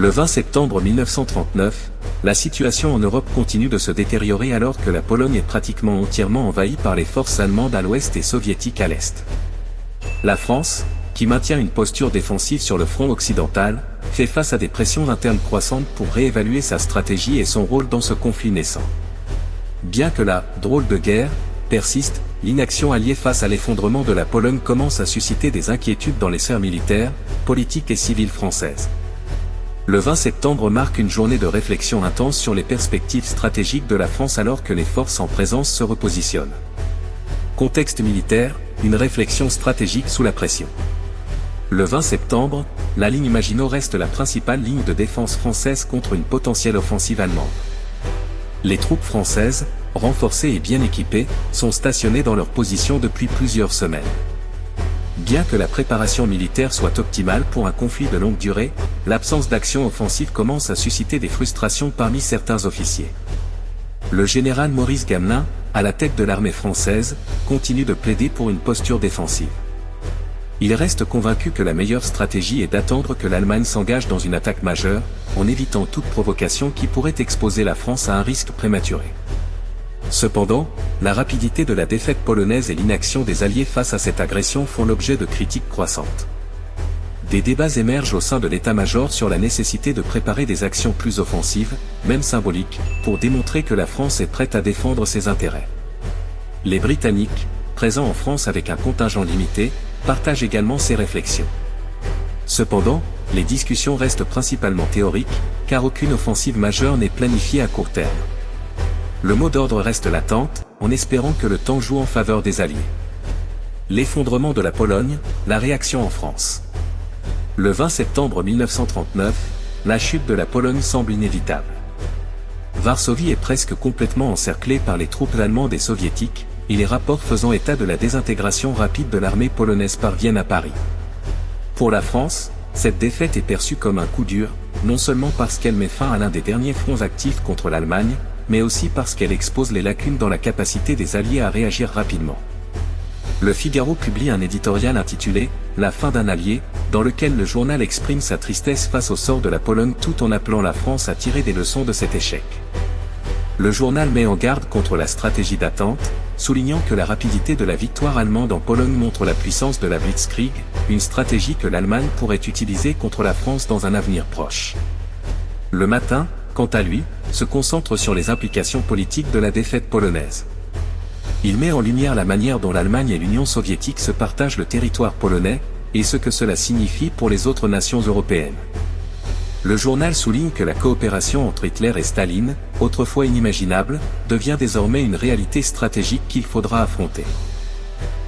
Le 20 septembre 1939, la situation en Europe continue de se détériorer alors que la Pologne est pratiquement entièrement envahie par les forces allemandes à l'ouest et soviétiques à l'est. La France, qui maintient une posture défensive sur le front occidental, fait face à des pressions internes croissantes pour réévaluer sa stratégie et son rôle dans ce conflit naissant. Bien que la « drôle de guerre » persiste, l'inaction alliée face à l'effondrement de la Pologne commence à susciter des inquiétudes dans les sphères militaires, politiques et civiles françaises. Le 20 septembre marque une journée de réflexion intense sur les perspectives stratégiques de la France alors que les forces en présence se repositionnent. Contexte militaire, une réflexion stratégique sous la pression. Le 20 septembre, la ligne Maginot reste la principale ligne de défense française contre une potentielle offensive allemande. Les troupes françaises, renforcées et bien équipées, sont stationnées dans leur position depuis plusieurs semaines. Bien que la préparation militaire soit optimale pour un conflit de longue durée, l'absence d'action offensive commence à susciter des frustrations parmi certains officiers. Le général Maurice Gamelin, à la tête de l'armée française, continue de plaider pour une posture défensive. Il reste convaincu que la meilleure stratégie est d'attendre que l'Allemagne s'engage dans une attaque majeure, en évitant toute provocation qui pourrait exposer la France à un risque prématuré. Cependant, la rapidité de la défaite polonaise et l'inaction des Alliés face à cette agression font l'objet de critiques croissantes. Des débats émergent au sein de l'état-major sur la nécessité de préparer des actions plus offensives, même symboliques, pour démontrer que la France est prête à défendre ses intérêts. Les Britanniques, présents en France avec un contingent limité, partagent également ces réflexions. Cependant, les discussions restent principalement théoriques, car aucune offensive majeure n'est planifiée à court terme. Le mot d'ordre reste l'attente, en espérant que le temps joue en faveur des Alliés. L'effondrement de la Pologne, la réaction en France. Le 20 septembre 1939, la chute de la Pologne semble inévitable. Varsovie est presque complètement encerclée par les troupes allemandes et soviétiques, et les rapports faisant état de la désintégration rapide de l'armée polonaise parviennent à Paris. Pour la France, cette défaite est perçue comme un coup dur, non seulement parce qu'elle met fin à l'un des derniers fronts actifs contre l'Allemagne, mais aussi parce qu'elle expose les lacunes dans la capacité des Alliés à réagir rapidement. Le Figaro publie un éditorial intitulé « La fin d'un allié », dans lequel le journal exprime sa tristesse face au sort de la Pologne tout en appelant la France à tirer des leçons de cet échec. Le journal met en garde contre la stratégie d'attente, soulignant que la rapidité de la victoire allemande en Pologne montre la puissance de la Blitzkrieg, une stratégie que l'Allemagne pourrait utiliser contre la France dans un avenir proche. Le Matin, quant à lui, se concentre sur les implications politiques de la défaite polonaise. Il met en lumière la manière dont l'Allemagne et l'Union soviétique se partagent le territoire polonais, et ce que cela signifie pour les autres nations européennes. Le journal souligne que la coopération entre Hitler et Staline, autrefois inimaginable, devient désormais une réalité stratégique qu'il faudra affronter.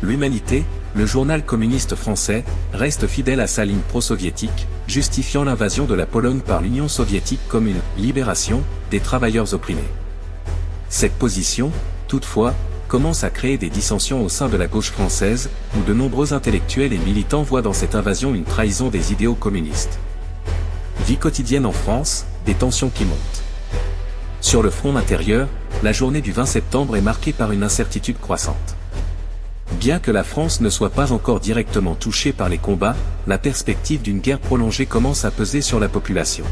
L'Humanité, le journal communiste français, reste fidèle à sa ligne pro-soviétique, justifiant l'invasion de la Pologne par l'Union soviétique comme une « libération » des travailleurs opprimés. Cette position, toutefois, commence à créer des dissensions au sein de la gauche française, où de nombreux intellectuels et militants voient dans cette invasion une trahison des idéaux communistes. Vie quotidienne en France, des tensions qui montent. Sur le front intérieur, la journée du 20 septembre est marquée par une incertitude croissante. Bien que la France ne soit pas encore directement touchée par les combats, la perspective d'une guerre prolongée commence à peser sur la population.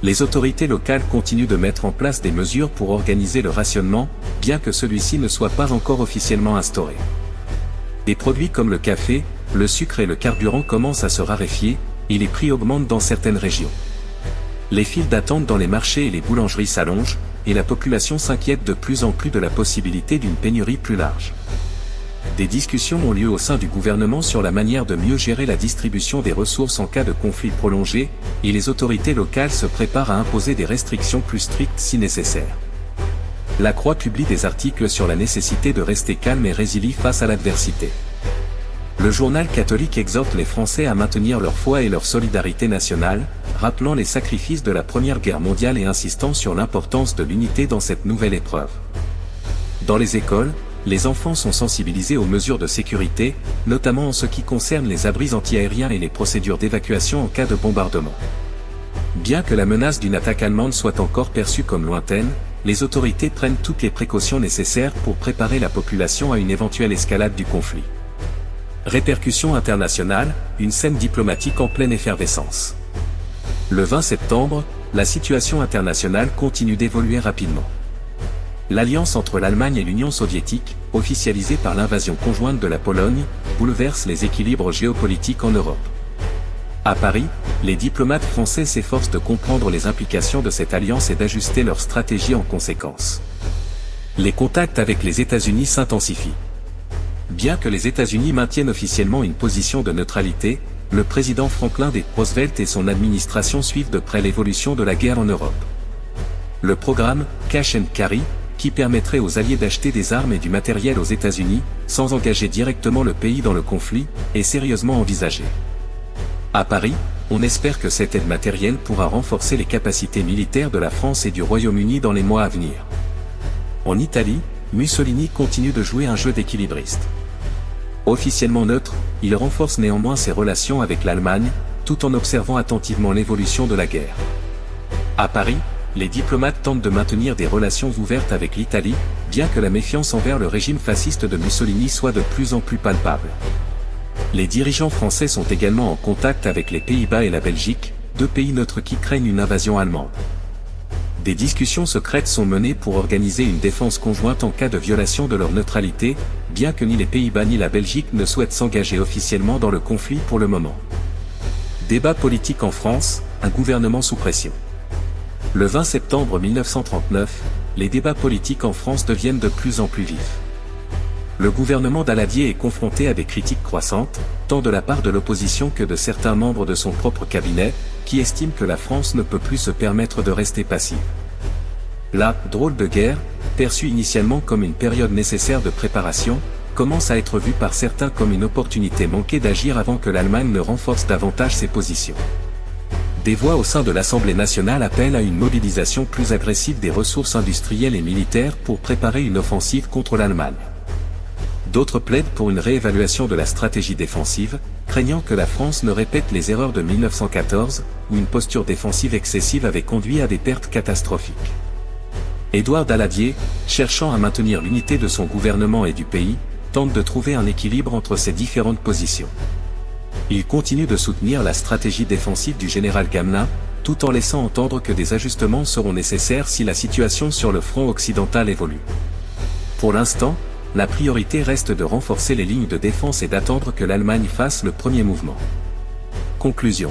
Les autorités locales continuent de mettre en place des mesures pour organiser le rationnement, bien que celui-ci ne soit pas encore officiellement instauré. Des produits comme le café, le sucre et le carburant commencent à se raréfier, et les prix augmentent dans certaines régions. Les files d'attente dans les marchés et les boulangeries s'allongent, et la population s'inquiète de plus en plus de la possibilité d'une pénurie plus large. Des discussions ont lieu au sein du gouvernement sur la manière de mieux gérer la distribution des ressources en cas de conflit prolongé, et les autorités locales se préparent à imposer des restrictions plus strictes si nécessaire. La Croix publie des articles sur la nécessité de rester calme et résilient face à l'adversité. Le journal catholique exhorte les Français à maintenir leur foi et leur solidarité nationale, rappelant les sacrifices de la Première Guerre mondiale et insistant sur l'importance de l'unité dans cette nouvelle épreuve. Dans les écoles, les enfants sont sensibilisés aux mesures de sécurité, notamment en ce qui concerne les abris antiaériens et les procédures d'évacuation en cas de bombardement. Bien que la menace d'une attaque allemande soit encore perçue comme lointaine, les autorités prennent toutes les précautions nécessaires pour préparer la population à une éventuelle escalade du conflit. Répercussions internationales, une scène diplomatique en pleine effervescence. Le 20 septembre, la situation internationale continue d'évoluer rapidement. L'alliance entre l'Allemagne et l'Union soviétique, officialisée par l'invasion conjointe de la Pologne, bouleverse les équilibres géopolitiques en Europe. À Paris, les diplomates français s'efforcent de comprendre les implications de cette alliance et d'ajuster leur stratégie en conséquence. Les contacts avec les États-Unis s'intensifient. Bien que les États-Unis maintiennent officiellement une position de neutralité, le président Franklin D. Roosevelt et son administration suivent de près l'évolution de la guerre en Europe. Le programme Cash and Carry, qui permettrait aux Alliés d'acheter des armes et du matériel aux États-Unis, sans engager directement le pays dans le conflit, est sérieusement envisagé. À Paris, on espère que cette aide matérielle pourra renforcer les capacités militaires de la France et du Royaume-Uni dans les mois à venir. En Italie, Mussolini continue de jouer un jeu d'équilibriste. Officiellement neutre, il renforce néanmoins ses relations avec l'Allemagne, tout en observant attentivement l'évolution de la guerre. À Paris, les diplomates tentent de maintenir des relations ouvertes avec l'Italie, bien que la méfiance envers le régime fasciste de Mussolini soit de plus en plus palpable. Les dirigeants français sont également en contact avec les Pays-Bas et la Belgique, deux pays neutres qui craignent une invasion allemande. Des discussions secrètes sont menées pour organiser une défense conjointe en cas de violation de leur neutralité, bien que ni les Pays-Bas ni la Belgique ne souhaitent s'engager officiellement dans le conflit pour le moment. Débat politique en France, un gouvernement sous pression. Le 20 septembre 1939, les débats politiques en France deviennent de plus en plus vifs. Le gouvernement Daladier est confronté à des critiques croissantes, tant de la part de l'opposition que de certains membres de son propre cabinet, qui estiment que la France ne peut plus se permettre de rester passive. La drôle de guerre, perçue initialement comme une période nécessaire de préparation, commence à être vue par certains comme une opportunité manquée d'agir avant que l'Allemagne ne renforce davantage ses positions. Des voix au sein de l'Assemblée nationale appellent à une mobilisation plus agressive des ressources industrielles et militaires pour préparer une offensive contre l'Allemagne. D'autres plaident pour une réévaluation de la stratégie défensive, craignant que la France ne répète les erreurs de 1914, où une posture défensive excessive avait conduit à des pertes catastrophiques. Édouard Daladier, cherchant à maintenir l'unité de son gouvernement et du pays, tente de trouver un équilibre entre ces différentes positions. Il continue de soutenir la stratégie défensive du général Gamelin, tout en laissant entendre que des ajustements seront nécessaires si la situation sur le front occidental évolue. Pour l'instant, la priorité reste de renforcer les lignes de défense et d'attendre que l'Allemagne fasse le premier mouvement. Conclusion.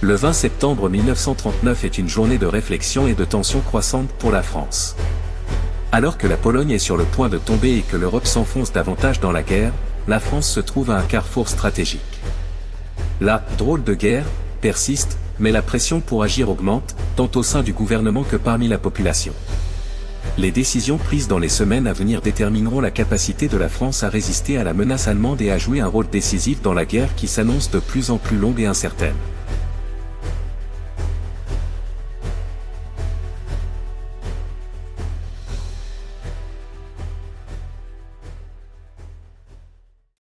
Le 20 septembre 1939 est une journée de réflexion et de tension croissante pour la France. Alors que la Pologne est sur le point de tomber et que l'Europe s'enfonce davantage dans la guerre, la France se trouve à un carrefour stratégique. La drôle de guerre persiste, mais la pression pour agir augmente, tant au sein du gouvernement que parmi la population. Les décisions prises dans les semaines à venir détermineront la capacité de la France à résister à la menace allemande et à jouer un rôle décisif dans la guerre qui s'annonce de plus en plus longue et incertaine.